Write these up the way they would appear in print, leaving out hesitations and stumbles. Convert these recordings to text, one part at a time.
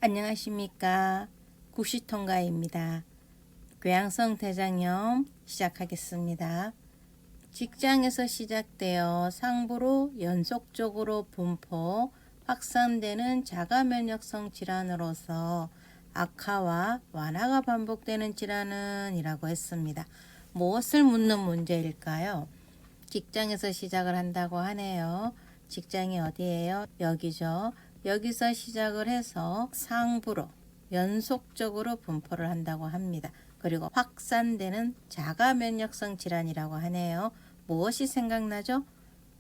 안녕하십니까. 국시통과입니다. 궤양성 대장염 시작하겠습니다. 직장에서 시작되어 상부로 연속적으로 분포, 확산되는 자가면역성 질환으로서 악화와 완화가 반복되는 질환은 이라고 했습니다. 무엇을 묻는 문제일까요? 직장에서 시작을 한다고 하네요. 직장이 어디예요? 여기죠. 여기서 시작을 해서 상부로 연속적으로 분포를 한다고 합니다. 그리고 확산되는 자가면역성 질환이라고 하네요. 무엇이 생각나죠?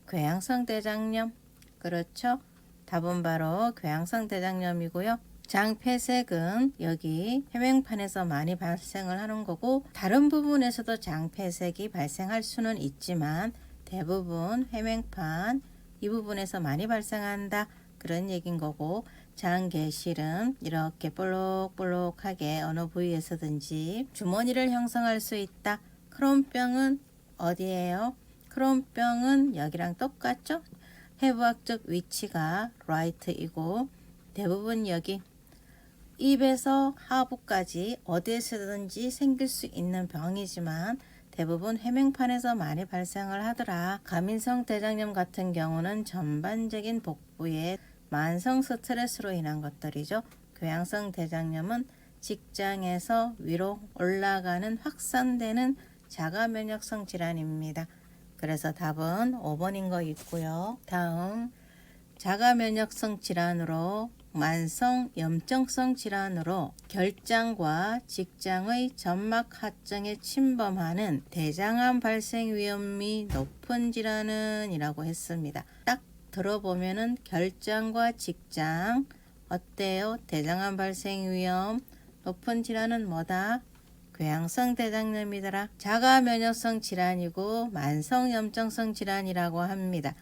궤양성 대장염. 그렇죠? 답은 바로 궤양성 대장염이고요. 장폐색은 여기 해맹판에서 많이 발생을 하는 거고, 다른 부분에서도 장폐색이 발생할 수는 있지만 대부분 해맹판 이 부분에서 많이 발생한다, 그런 얘긴 거고, 장계실은 이렇게 볼록볼록하게 어느 부위에서든지 주머니를 형성할 수 있다. 크론병은 어디예요? 크론병은 여기랑 똑같죠? 해부학적 위치가 right이고, 대부분 여기 입에서 하부까지 어디에서든지 생길 수 있는 병이지만 대부분 해맹판에서 많이 발생을 하더라. 가민성 대장염 같은 경우는 전반적인 복부에 만성 스트레스로 인한 것들이죠. 궤양성 대장염은 직장에서 위로 올라가는 확산되는 자가면역성 질환입니다. 그래서 답은 5번인 거 있고요. 다음, 자가면역성 질환으로 만성 염증성 질환으로 결장과 직장의 점막 하청에 침범하는 대장암 발생 위험이 높은 질환은 이라고 했습니다. 딱 들어보면은 결장과 직장 어때요? 대장암 발생 위험 높은 질환은 뭐다? 궤양성 대장염이더라. 자가면역성 질환이고 만성 염증성 질환이라고 합니다.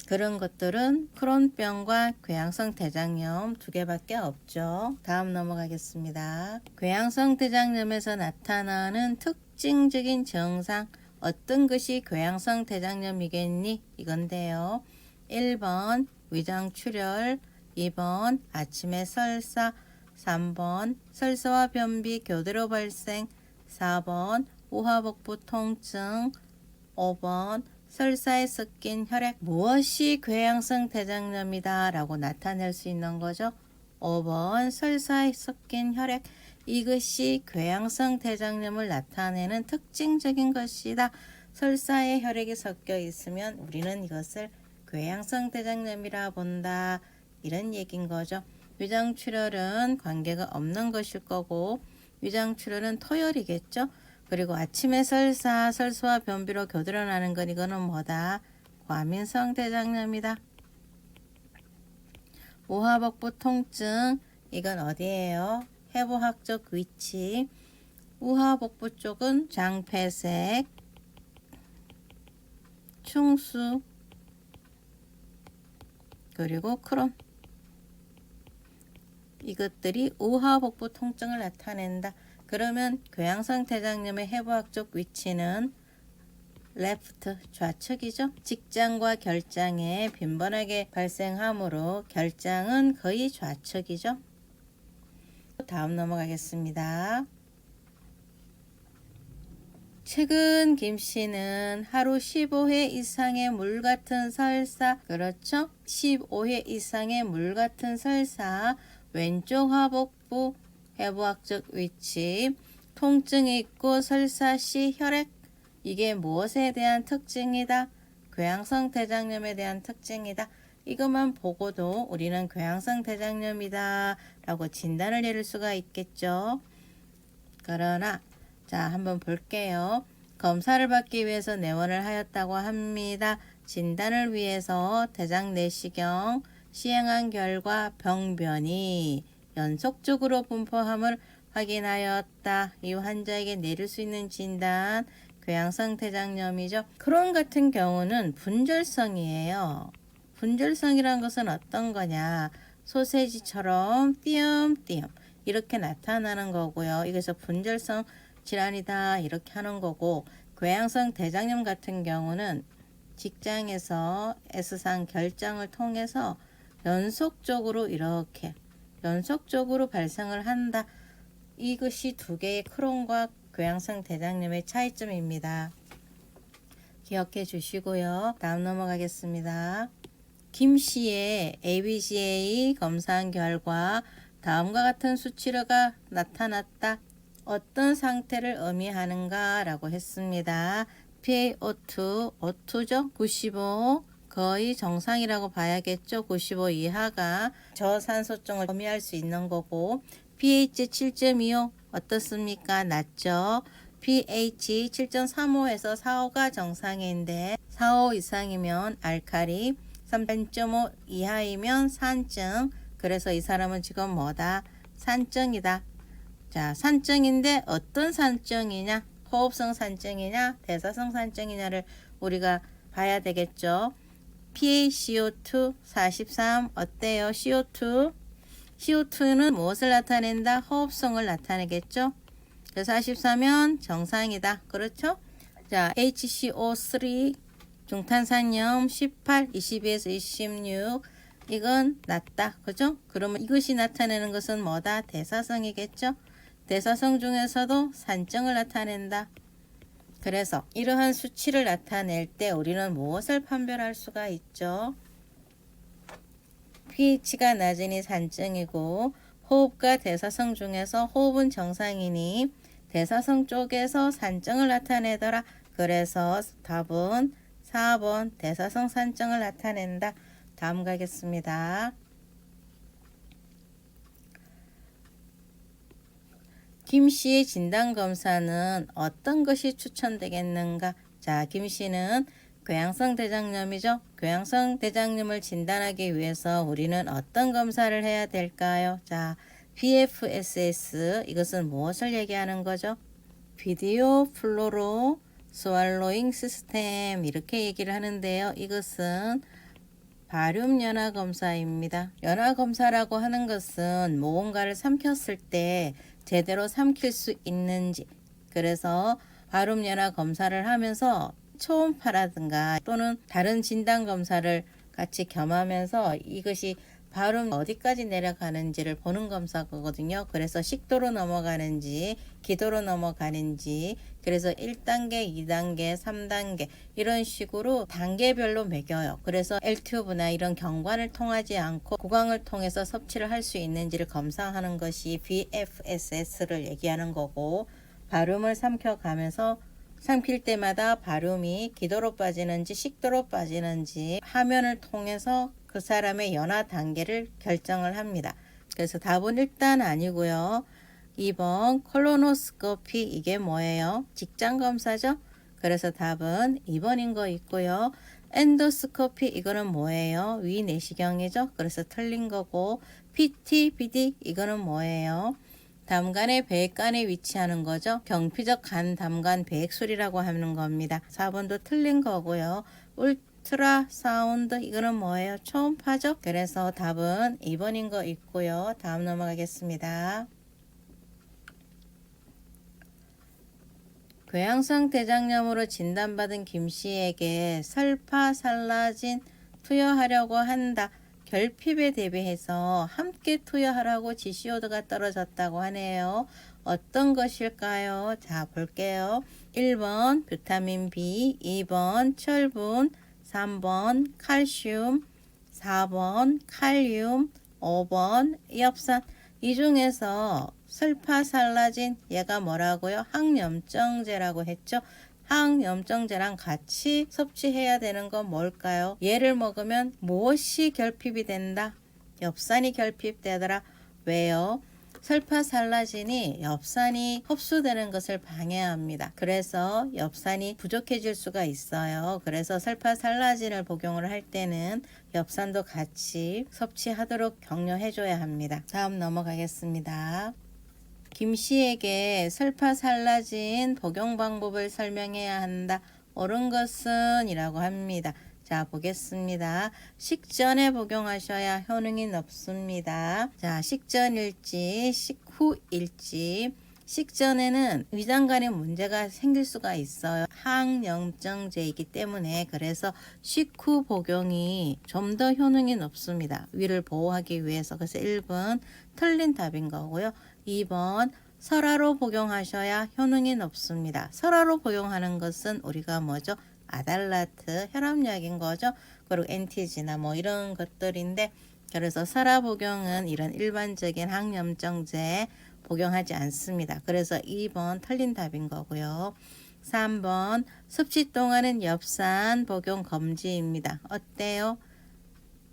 그런 것들은 크론병과 궤양성 대장염 두 개밖에 없죠. 다음 넘어가겠습니다. 궤양성 대장염에서 나타나는 특징적인 증상, 어떤 것이 궤양성 대장염이겠니? 이건데요. 1번 위장출혈, 2번 아침에 설사, 3번 설사와 변비 교대로 발생, 4번 우하복부 통증, 5번 설사에 섞인 혈액. 무엇이 궤양성 대장염이다 라고 나타낼 수 있는 거죠? 5번 설사에 섞인 혈액. 이것이 궤양성 대장염을 나타내는 특징적인 것이다. 설사에 혈액이 섞여 있으면 우리는 이것을 궤양성 대장염이라 본다, 이런 얘기인 거죠. 위장출혈은 관계가 없는 것일 거고, 위장출혈은 토혈이겠죠. 그리고 아침에 설사와 변비로 교대로 나는 건 이거는 뭐다? 과민성 대장염이다. 우하복부 통증, 이건 어디예요? 해부학적 위치. 우하복부 쪽은 장폐색, 충수, 그리고 크론. 이것들이 우하복부 통증을 나타낸다. 그러면 궤양성 대장염의 해부학적 위치는 레프트, 좌측이죠. 직장과 결장에 빈번하게 발생하므로 결장은 거의 좌측이죠. 다음 넘어가겠습니다. 최근 김씨는 하루 15회 이상의 물 같은 설사, 그렇죠? 15회 이상의 물 같은 설사, 왼쪽 하복부 해부학적 위치, 통증이 있고 설사 시 혈액, 이게 무엇에 대한 특징이다? 궤양성 대장염에 대한 특징이다. 이것만 보고도 우리는 궤양성 대장염이다 라고 진단을 내릴 수가 있겠죠. 그러나 자, 한번 볼게요. 검사를 받기 위해서 내원을 하였다고 합니다. 진단을 위해서 대장 내시경 시행한 결과 병변이 연속적으로 분포함을 확인하였다. 이 환자에게 내릴 수 있는 진단, 궤양성 대장염이죠. 크론 같은 경우는 분절성이에요. 분절성이란 것은 어떤 거냐? 소세지처럼 띄엄띄엄 이렇게 나타나는 거고요. 이래서 분절성 질환이다 이렇게 하는 거고, 궤양성 대장염 같은 경우는 직장에서 S상 결장을 통해서 연속적으로 이렇게 연속적으로 발생을 한다. 이것이 두 개의 크론과 교양성 대장염의 차이점입니다. 기억해 주시고요. 다음 넘어가겠습니다. 김 씨의 ABCA 검사한 결과 다음과 같은 수치가 나타났다. 어떤 상태를 의미하는가 라고 했습니다. PaO2, O2죠? 95 거의 정상이라고 봐야겠죠. 95 이하가 저산소증을 의미할 수 있는 거고, pH 7.25 어떻습니까? 낮죠? pH 7.35에서 4.5가 정상인데 4.5 이상이면 알칼리, 3.5 이하이면 산증. 그래서 이 사람은 지금 뭐다? 산증이다. 자, 산증인데 어떤 산증이냐? 호흡성 산증이냐? 대사성 산증이냐를 우리가 봐야 되겠죠. PaCO2 43 어때요? CO2는 무엇을 나타낸다? 호흡성을 나타내겠죠. 그래서 44면 정상이다. 그렇죠? 자, HCO3 중탄산염 18, 22에서 26 이건 낮다. 그죠? 그러면 이것이 나타내는 것은 뭐다? 대사성이겠죠? 대사성 중에서도 산증을 나타낸다. 그래서 이러한 수치를 나타낼 때 우리는 무엇을 판별할 수가 있죠? pH가 낮으니 산증이고, 호흡과 대사성 중에서 호흡은 정상이니 대사성 쪽에서 산증을 나타내더라. 그래서 답은 4번 대사성 산증을 나타낸다. 다음 가겠습니다. 김 씨의 진단검사는 어떤 것이 추천되겠는가? 자, 김 씨는 궤양성 대장염이죠. 궤양성 대장염을 진단하기 위해서 우리는 어떤 검사를 해야 될까요? 자, BFSS 이것은 무엇을 얘기하는 거죠? 비디오 플로로 스왈로잉 시스템 이렇게 얘기를 하는데요. 이것은 바륨 연화 검사입니다. 연화 검사라고 하는 것은 무언가를 삼켰을 때 제대로 삼킬 수 있는지, 그래서 바륨 연화 검사를 하면서 초음파라든가 또는 다른 진단 검사를 같이 겸하면서 이것이 바륨 어디까지 내려가는지를 보는 검사거든요. 그래서 식도로 넘어가는지 기도로 넘어가는지, 그래서 1단계, 2단계, 3단계 이런 식으로 단계별로 매겨요. 그래서 L튜브나 이런 경관을 통하지 않고 구강을 통해서 섭취를 할 수 있는지를 검사하는 것이 BFSS를 얘기하는 거고, 바륨을 삼켜가면서 삼킬 때마다 바륨이 기도로 빠지는지 식도로 빠지는지 화면을 통해서 그 사람의 연화 단계를 결정을 합니다. 그래서 답은 일단 아니고요. 2번 콜로노스코피 이게 뭐예요? 직장 검사죠? 그래서 답은 2번인 거 있고요. 엔도스코피 이거는 뭐예요? 위 내시경이죠? 그래서 틀린 거고, PT, BD 이거는 뭐예요? 담간의 배액간에 위치하는 거죠. 경피적 간 담간 배액술이라고 하는 겁니다. 4번도 틀린 거고요. 울트라 사운드 이거는 뭐예요? 초음파죠. 그래서 답은 2번인 거 있고요. 다음 넘어가겠습니다. 궤양성 대장염으로 진단받은 김 씨에게 설파살라진 투여하려고 한다. 결핍에 대비해서 함께 투여하라고 지시오드가 떨어졌다고 하네요. 어떤 것일까요? 자, 볼게요. 1번 비타민 B, 2번 철분, 3번 칼슘, 4번 칼륨, 5번 엽산. 이 중에서 설파살라진 얘가 뭐라고요? 항염증제라고 했죠. 항염증제랑 같이 섭취해야 되는 건 뭘까요? 얘를 먹으면 무엇이 결핍이 된다? 엽산이 결핍되더라. 왜요? 설파살라진이 엽산이 흡수되는 것을 방해합니다. 그래서 엽산이 부족해질 수가 있어요. 그래서 설파살라진을 복용을 할 때는 엽산도 같이 섭취하도록 격려해 줘야 합니다. 다음 넘어가겠습니다. 김 씨에게 설파살라진 복용 방법을 설명해야 한다. 옳은 것은 이라고 합니다. 자, 보겠습니다. 식전에 복용하셔야 효능이 높습니다. 자, 식전일지, 식후일지. 식전에는 위장 간에 문제가 생길 수가 있어요. 항염증제이기 때문에. 그래서 식후 복용이 좀 더 효능이 높습니다. 위를 보호하기 위해서. 그래서 1번 틀린 답인 거고요. 2번 설화로 복용하셔야 효능이 높습니다. 설화로 복용하는 것은 우리가 뭐죠? 아달라트 혈압약인 거죠. 그리고 엔티지나 뭐 이런 것들인데, 그래서 설화 복용은 이런 일반적인 항염증제 복용하지 않습니다. 그래서 2번 틀린 답인 거고요. 3번 섭취 동안은 엽산 복용 금지입니다. 어때요?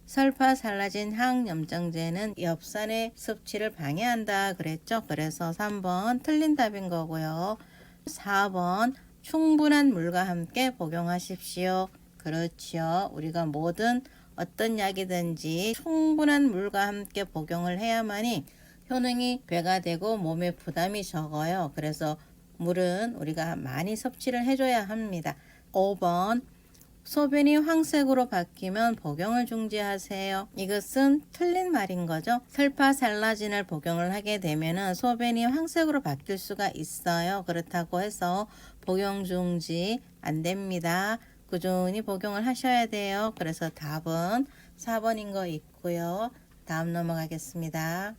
설파살라진 항염증제는 엽산의 섭취를 방해한다 그랬죠. 그래서 3번 틀린 답인 거고요. 4번 충분한 물과 함께 복용하십시오. 그렇죠. 우리가 모든 어떤 약이든지 충분한 물과 함께 복용을 해야만이 효능이 배가 되고 몸에 부담이 적어요. 그래서 물은 우리가 많이 섭취를 해줘야 합니다. 5번 소변이 황색으로 바뀌면 복용을 중지하세요. 이것은 틀린 말인 거죠. 설파살라진을 복용을 하게 되면 소변이 황색으로 바뀔 수가 있어요. 그렇다고 해서 복용 중지 안 됩니다. 꾸준히 복용을 하셔야 돼요. 그래서 답은 4번인 거 있고요. 다음 넘어가겠습니다.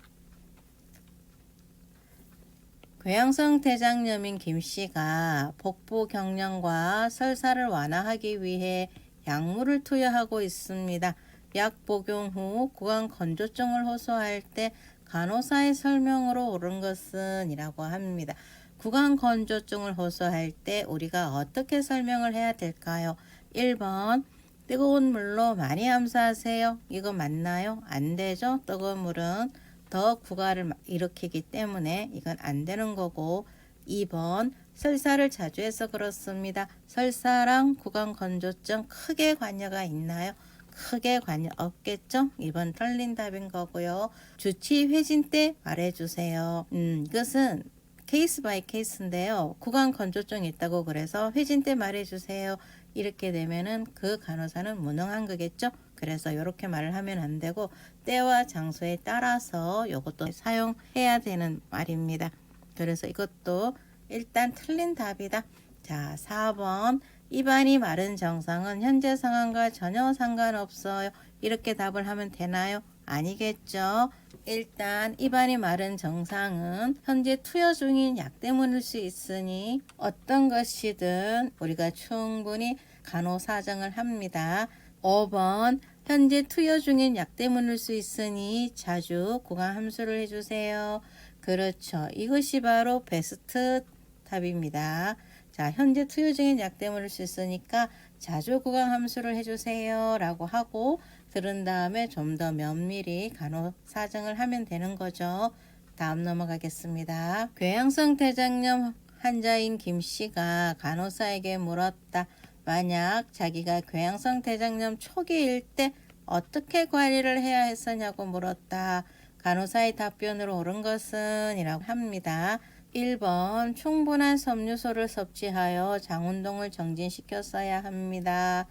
궤양성 대장염인 김씨가 복부 경련과 설사를 완화하기 위해 약물을 투여하고 있습니다. 약 복용 후 구강 건조증을 호소할 때 간호사의 설명으로 옳은 것은 이라고 합니다. 구강 건조증을 호소할 때 우리가 어떻게 설명을 해야 될까요? 1번 뜨거운 물로 많이 함사하세요. 이거 맞나요? 안 되죠. 뜨거운 물은 더 구가를 일으키기 때문에 이건 안 되는 거고, 2번 설사를 자주 해서 그렇습니다. 설사랑 구강 건조증 크게 관여가 있나요? 크게 관여 없겠죠? 2번 틀린 답인 거고요. 주치 회진 때 말해주세요. 이것은 케이스 바이 케이스인데요. 구강 건조증이 있다고 그래서 회진 때 말해주세요. 이렇게 되면은 그 간호사는 무능한 거겠죠? 그래서 이렇게 말을 하면 안 되고 때와 장소에 따라서 이것도 사용해야 되는 말입니다. 그래서 이것도 일단 틀린 답이다. 자, 4번 입안이 마른 증상은 현재 상황과 전혀 상관없어요. 이렇게 답을 하면 되나요? 아니겠죠. 일단 입안이 마른 증상은 현재 투여 중인 약 때문일 수 있으니 어떤 것이든 우리가 충분히 간호사정을 합니다. 5번 현재 투여 중인 약 때문일 수 있으니 자주 구강 함수를 해주세요. 그렇죠. 이것이 바로 베스트 답입니다. 자, 현재 투여 중인 약 때문일 수 있으니까 자주 구강 함수를 해주세요 라고 하고 들은 다음에 좀 더 면밀히 간호사정을 하면 되는 거죠. 다음 넘어가겠습니다. 궤양성 대장염 환자인 김씨가 간호사에게 물었다. 만약 자기가 궤양성 대장염 초기일 때 어떻게 관리를 해야 했었냐고 물었다. 간호사의 답변으로 옳은 것은 이라고 합니다. 1번 충분한 섬유소를 섭취하여 장운동을 정진시켰어야 합니다.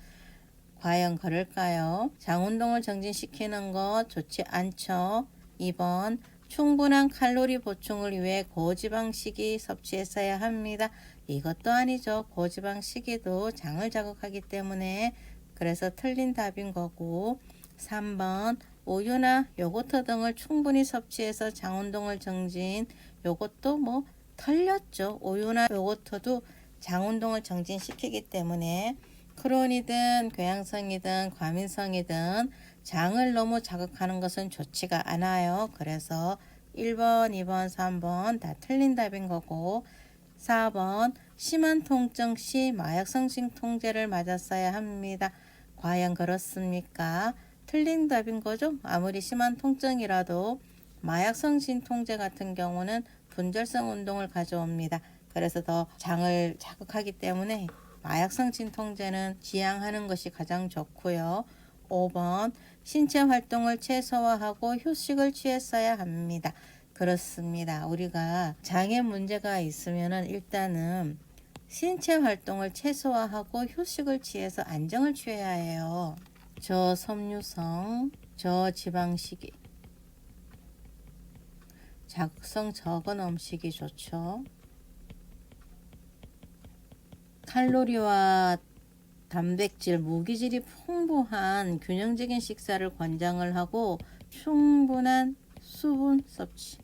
과연 그럴까요? 장운동을 정진시키는 것 좋지 않죠. 2번 충분한 칼로리 보충을 위해 고지방식이 섭취했어야 합니다. 이것도 아니죠. 고지방식이도 장을 자극하기 때문에 그래서 틀린 답인 거고, 3번 우유나 요거트 등을 충분히 섭취해서 장운동을 정진, 요것도 뭐 틀렸죠. 우유나 요거트도 장운동을 정진시키기 때문에 크론이든 궤양성이든 과민성이든 장을 너무 자극하는 것은 좋지가 않아요. 그래서 1번, 2번, 3번 다 틀린 답인 거고, 4번 심한 통증 시 마약성 진통제를 맞았어야 합니다. 과연 그렇습니까? 틀린 답인 거죠. 아무리 심한 통증이라도 마약성 진통제 같은 경우는 분절성 운동을 가져옵니다. 그래서 더 장을 자극하기 때문에 마약성 진통제는 지양하는 것이 가장 좋고요. 5번 신체 활동을 최소화하고 휴식을 취했어야 합니다. 그렇습니다. 우리가 장에 문제가 있으면은 일단은 신체 활동을 최소화하고 휴식을 취해서 안정을 취해야 해요. 저섬유성, 저지방식이 자극성 적은 음식이 좋죠. 칼로리와 단백질, 무기질이 풍부한 균형적인 식사를 권장을 하고 충분한 수분 섭취.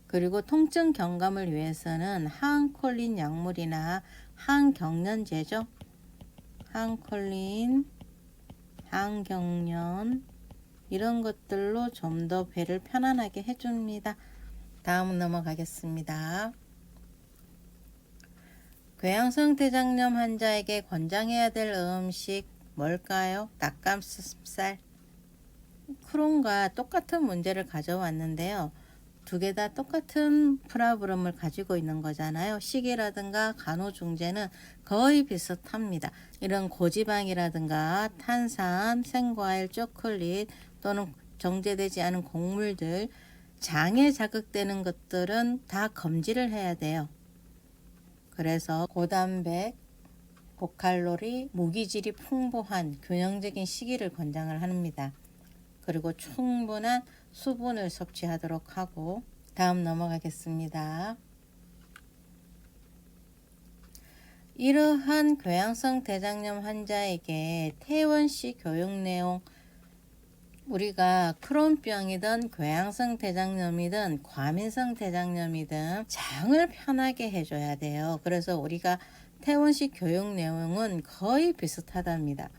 그리고 통증 경감을 위해서는 항콜린 약물이나 항경련제죠. 항콜린, 항경련 이런 것들로 좀 더 배를 편안하게 해줍니다. 다음 넘어가겠습니다. 궤양성 대장염 환자에게 권장해야 될 음식 뭘까요? 닭가슴살. 크론과 똑같은 문제를 가져왔는데요. 두 개 다 똑같은 프라브럼을 가지고 있는 거잖아요. 식이라든가 간호중재는 거의 비슷합니다. 이런 고지방이라든가 탄산, 생과일, 초콜릿 또는 정제되지 않은 곡물들, 장에 자극되는 것들은 다 금지를 해야 돼요. 그래서 고단백, 고칼로리, 무기질이 풍부한 균형적인 식이를 권장을 합니다. 그리고 충분한 수분을 섭취하도록 하고 다음 넘어가겠습니다. 이러한 궤양성 대장염 환자에게 퇴원시 교육 내용, 우리가 크론병이든 궤양성 대장염이든 과민성 대장염이든 장을 편하게 해줘야 돼요. 그래서 우리가 퇴원식 교육 내용은 거의 비슷하답니다.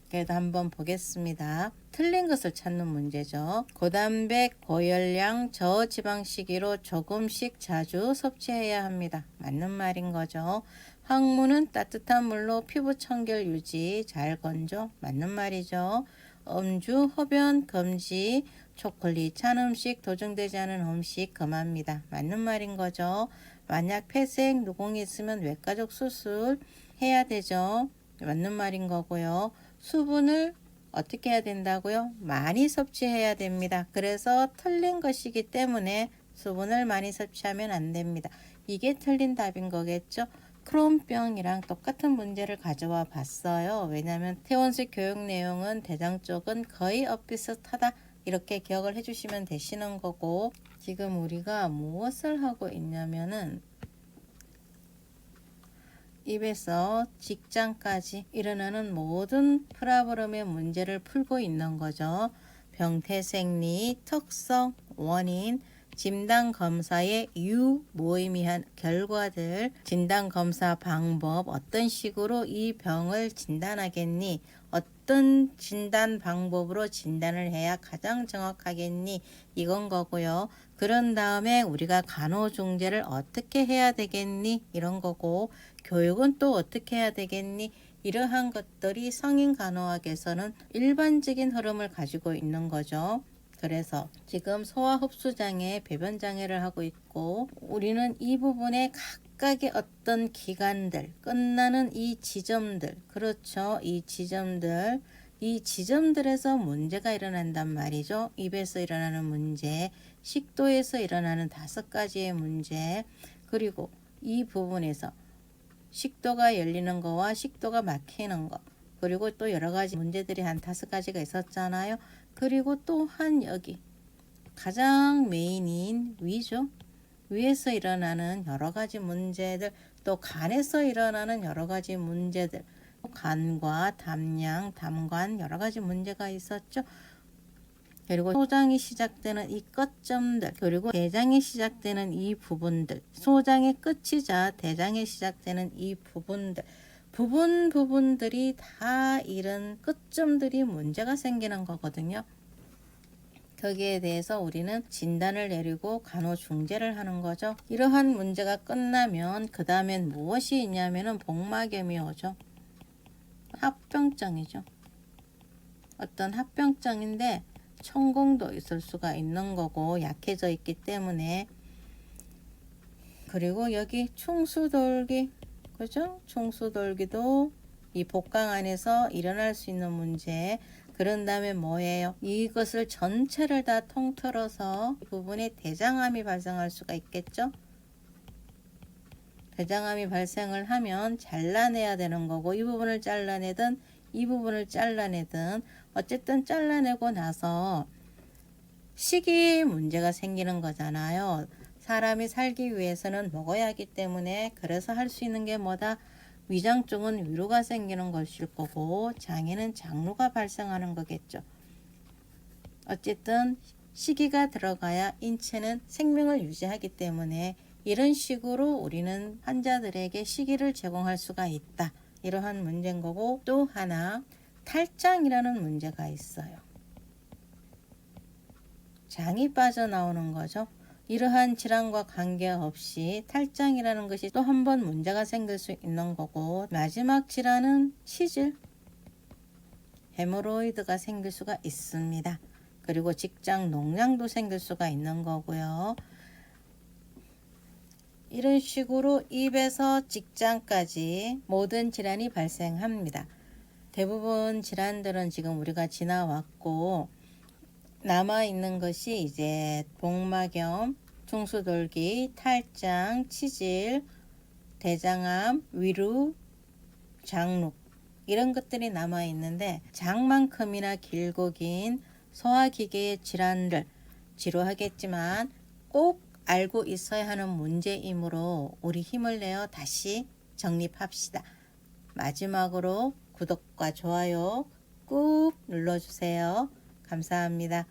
그래도 한번 보겠습니다. 틀린 것을 찾는 문제죠. 고단백, 고열량, 저지방식이로 조금씩 자주 섭취해야 합니다. 맞는 말인 거죠. 항문은 따뜻한 물로 피부 청결 유지, 잘 건조. 맞는 말이죠. 음주, 흡연 금지, 초콜릿, 찬 음식, 도정되지 않은 음식 금합니다. 맞는 말인 거죠. 만약 폐색, 누공이 있으면 외과적 수술 해야 되죠. 맞는 말인 거고요. 수분을 어떻게 해야 된다고요? 많이 섭취해야 됩니다. 그래서 틀린 것이기 때문에 수분을 많이 섭취하면 안 됩니다. 이게 틀린 답인 거겠죠. 크론병이랑 똑같은 문제를 가져와 봤어요. 왜냐하면 퇴원식 교육 내용은 대장 쪽은 거의 엇비슷하다. 이렇게 기억을 해주시면 되시는 거고, 지금 우리가 무엇을 하고 있냐면은 입에서 직장까지 일어나는 모든 프라브럼의 문제를 풀고 있는 거죠. 병태생리, 특성, 원인, 진단검사의 유무의미한 결과들, 진단검사 방법, 어떤 식으로 이 병을 진단하겠니? 어떤 진단 방법으로 진단을 해야 가장 정확하겠니? 이건 거고요. 그런 다음에 우리가 간호중재를 어떻게 해야 되겠니? 이런 거고, 교육은 또 어떻게 해야 되겠니? 이러한 것들이 성인 간호학에서는 일반적인 흐름을 가지고 있는 거죠. 그래서 지금 소화흡수장애, 배변장애를 하고 있고, 우리는 이 부분에 각각의 어떤 기관들, 끝나는 이 지점들, 그렇죠. 이 지점들에서 문제가 일어난단 말이죠. 입에서 일어나는 문제, 식도에서 일어나는 5가지의 문제, 그리고 이 부분에서 식도가 열리는 거와 식도가 막히는 거, 그리고 또 여러 가지 문제들이 한 5가지가 있었잖아요. 그리고 또한 여기 가장 메인인 위죠. 위에서 일어나는 여러 가지 문제들, 또 간에서 일어나는 여러 가지 문제들, 간과 담양, 담관 여러 가지 문제가 있었죠. 그리고 소장이 시작되는 이 끝점들, 그리고 대장이 시작되는 이 부분들, 소장의 끝이자 대장이 시작되는 이 부분들, 부분들이 다 이런 끝점들이 문제가 생기는 거거든요. 거기에 대해서 우리는 진단을 내리고 간호중재를 하는 거죠. 이러한 문제가 끝나면 그 다음엔 무엇이 있냐면은 복막염이 오죠. 합병증이죠. 어떤 합병증인데 천공도 있을 수가 있는 거고, 약해져 있기 때문에. 그리고 여기 충수돌기, 그죠? 충수돌기도 이 복강 안에서 일어날 수 있는 문제. 그런 다음에 뭐예요? 이것을 전체를 다 통틀어서 이 부분에 대장암이 발생할 수가 있겠죠? 대장암이 발생을 하면 잘라내야 되는 거고, 이 부분을 잘라내든 이 부분을 잘라내든 어쨌든 잘라내고 나서 식이 문제가 생기는 거잖아요. 사람이 살기 위해서는 먹어야 하기 때문에 그래서 할 수 있는 게 뭐다? 위장 쪽은 위로가 생기는 것일 거고 장에는 장루가 발생하는 거겠죠. 어쨌든 식이가 들어가야 인체는 생명을 유지하기 때문에 이런 식으로 우리는 환자들에게 식이를 제공할 수가 있다. 이러한 문제인 거고 또 하나 탈장이라는 문제가 있어요. 장이 빠져나오는 거죠. 이러한 질환과 관계없이 탈장이라는 것이 또 한 번 문제가 생길 수 있는 거고 마지막 질환은 치질, 헤모로이드가 생길 수가 있습니다. 그리고 직장 농량도 생길 수가 있는 거고요. 이런 식으로 입에서 직장까지 모든 질환이 발생합니다. 대부분 질환들은 지금 우리가 지나왔고 남아있는 것이 이제 복막염, 중수돌기, 탈장, 치질, 대장암, 위루, 장루 이런 것들이 남아있는데 장만큼이나 길고 긴 소화기계의 질환을 치료하겠지만 꼭 알고 있어야 하는 문제이므로 우리 힘을 내어 다시 정립합시다. 마지막으로 구독과 좋아요 꾹 눌러주세요. 감사합니다.